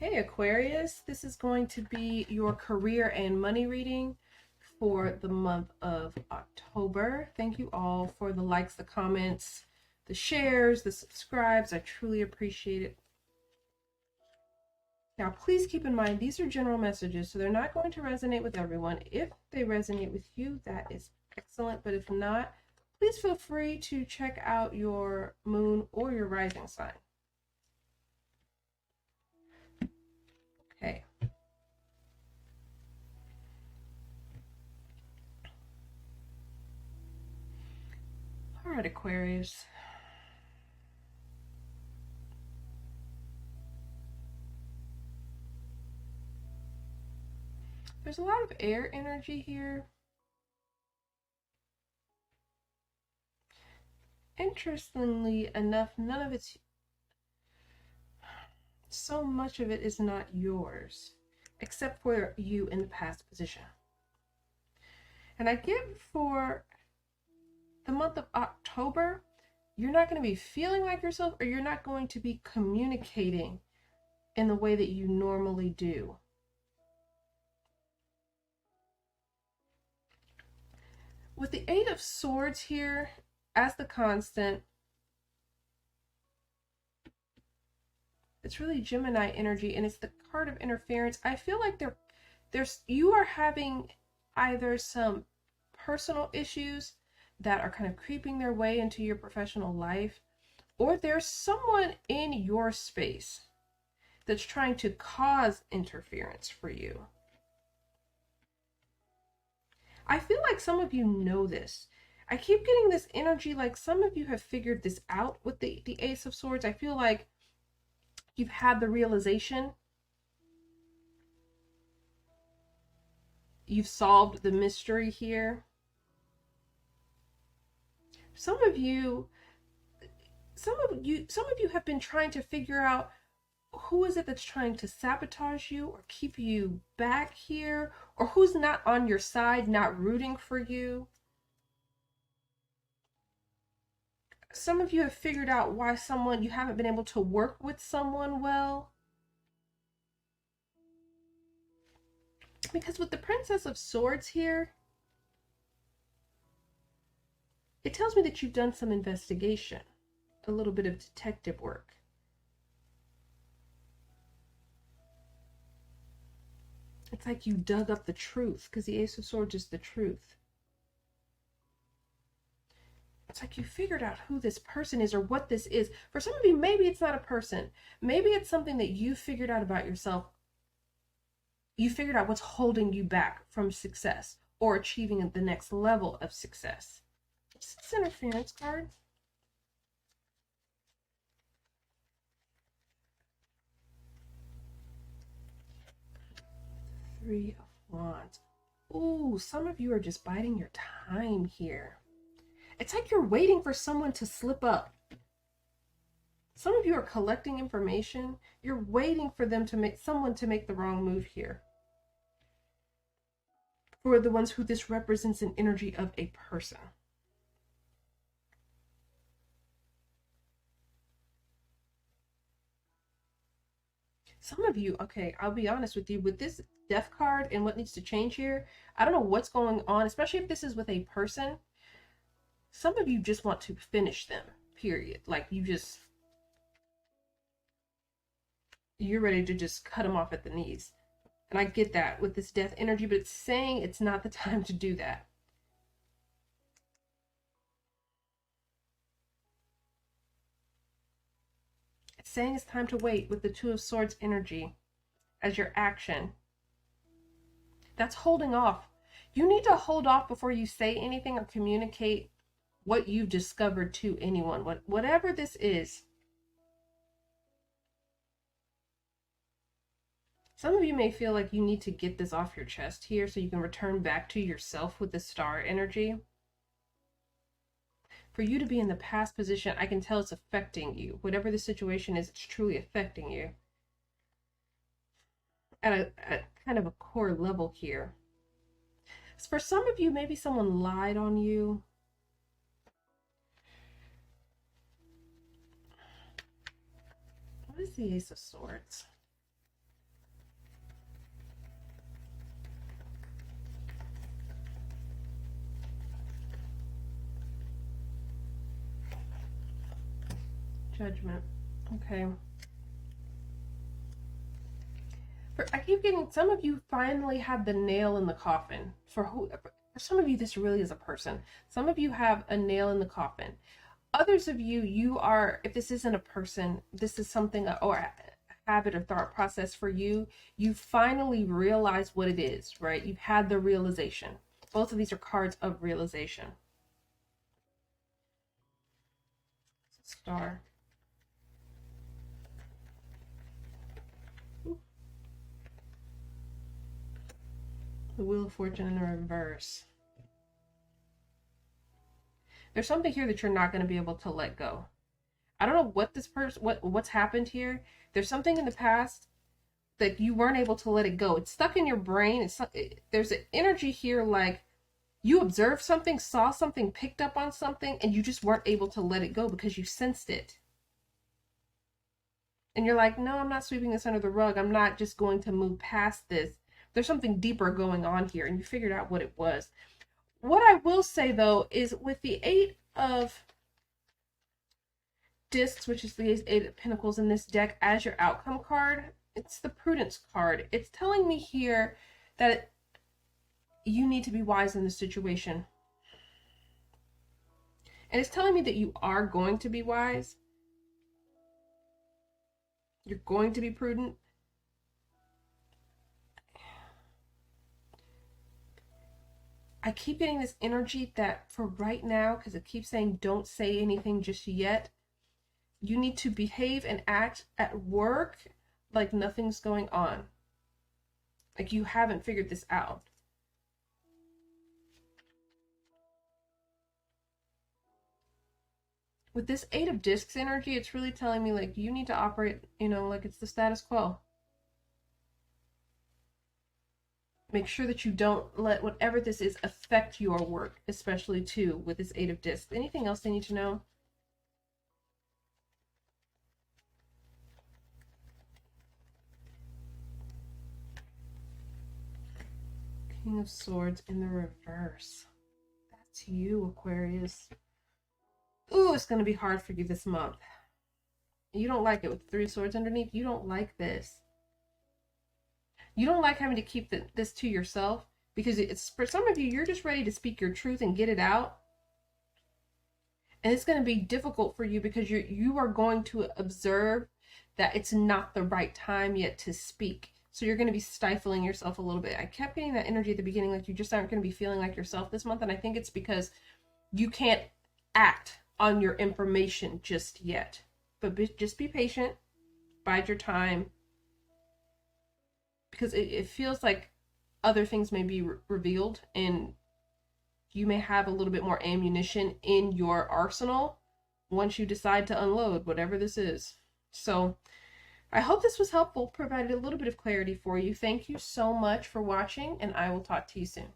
Hey Aquarius, this is going to be your career and money reading for the month of October. Thank you all for the likes, the comments, the shares, the subscribes. I truly appreciate it. Now, please keep in mind, these are general messages, so they're not going to resonate with everyone. If they resonate with you, that is excellent, but if not, please feel free to check out your moon or your rising sign. Okay. All right, Aquarius. There's a lot of air energy here. Interestingly enough, none of it's, so much of it is not yours, except for you in the past position. And I get for the month of October, you're not going to be feeling like yourself, or you're not going to be communicating in the way that you normally do. With the Eight of Swords here as the constant, it's really Gemini energy, and it's the card of interference. I feel like you are having either some personal issues that are kind of creeping their way into your professional life, or there's someone in your space that's trying to cause interference for you. I feel like some of you know this. I keep getting this energy like some of you have figured this out with the Ace of Swords. I feel like you've had the realization. You've solved the mystery here. Some of you have been trying to figure out who is it that's trying to sabotage you or keep you back here, or who's not on your side, not rooting for you. Some of you have figured out why you haven't been able to work with someone well. Because with the Princess of Swords here, it tells me that you've done some investigation, a little bit of detective work. It's like you dug up the truth, because the Ace of Swords is the truth. It's like you figured out who this person is or what this is. For some of you, maybe it's not a person. Maybe it's something that you figured out about yourself. You figured out what's holding you back from success or achieving the next level of success. It's this interference card. Three of Wands. Ooh, some of you are just biding your time here. It's like you're waiting for someone to slip up. Some of you are collecting information. You're waiting for someone to make the wrong move here. For the ones who this represents an energy of a person. Some of you, okay, I'll be honest with you, with this Death card and what needs to change here, I don't know what's going on, especially if this is with a person. Some of you just want to finish them, period. Like you're ready to just cut them off at the knees. And I get that with this death energy, but it's saying it's not the time to do that. It's saying it's time to wait with the Two of Swords energy as your action. That's holding off. You need to hold off before you say anything or communicate what you've discovered to anyone, whatever this is. Some of you may feel like you need to get this off your chest here so you can return back to yourself with the star energy. For you to be in the past position, I can tell it's affecting you. Whatever the situation is, it's truly affecting you. At a kind of a core level here. For some of you, maybe someone lied on you. What is the Ace of Swords? Judgment. Okay. I keep getting, some of you finally have the nail in the coffin. For some of you, this really is a person. Some of you have a nail in the coffin. Others of you, you are, if this isn't a person, this is something, or a habit or thought process for you, you finally realize what it is, right? You've had the realization. Both of these are cards of realization. Star. The Wheel of Fortune in the reverse. There's something here that you're not going to be able to let go. I don't know what this person, what's happened here. There's something in the past that you weren't able to let it go. It's stuck in your brain. There's an energy here like you observed something, saw something, picked up on something, and you just weren't able to let it go because you sensed it. And you're like, no, I'm not sweeping this under the rug. I'm not just going to move past this. There's something deeper going on here, and you figured out what it was. What I will say, though, is with the Eight of Discs, which is the Eight of Pentacles in this deck, as your outcome card, it's the Prudence card. It's telling me here that you need to be wise in this situation. And it's telling me that you are going to be wise. You're going to be prudent. I keep getting this energy that for right now, because it keeps saying don't say anything just yet, you need to behave and act at work like nothing's going on. Like you haven't figured this out. With this Eight of Discs energy, it's really telling me like you need to operate, like it's the status quo. Make sure that you don't let whatever this is affect your work, especially too with this Eight of Discs. Anything else they need to know? King of Swords in the reverse. That's you, Aquarius. Ooh, it's going to be hard for you this month. You don't like it with the Three of Swords underneath. You don't like this. You don't like having to keep this to yourself, because it's, for some of you, you're just ready to speak your truth and get it out. And it's going to be difficult for you because you are going to observe that it's not the right time yet to speak. So you're going to be stifling yourself a little bit. I kept getting that energy at the beginning, like you just aren't going to be feeling like yourself this month. And I think it's because you can't act on your information just yet. But just be patient. Bide your time. Because it feels like other things may be revealed, and you may have a little bit more ammunition in your arsenal once you decide to unload whatever this is. So I hope this was helpful, provided a little bit of clarity for you. Thank you so much for watching, and I will talk to you soon.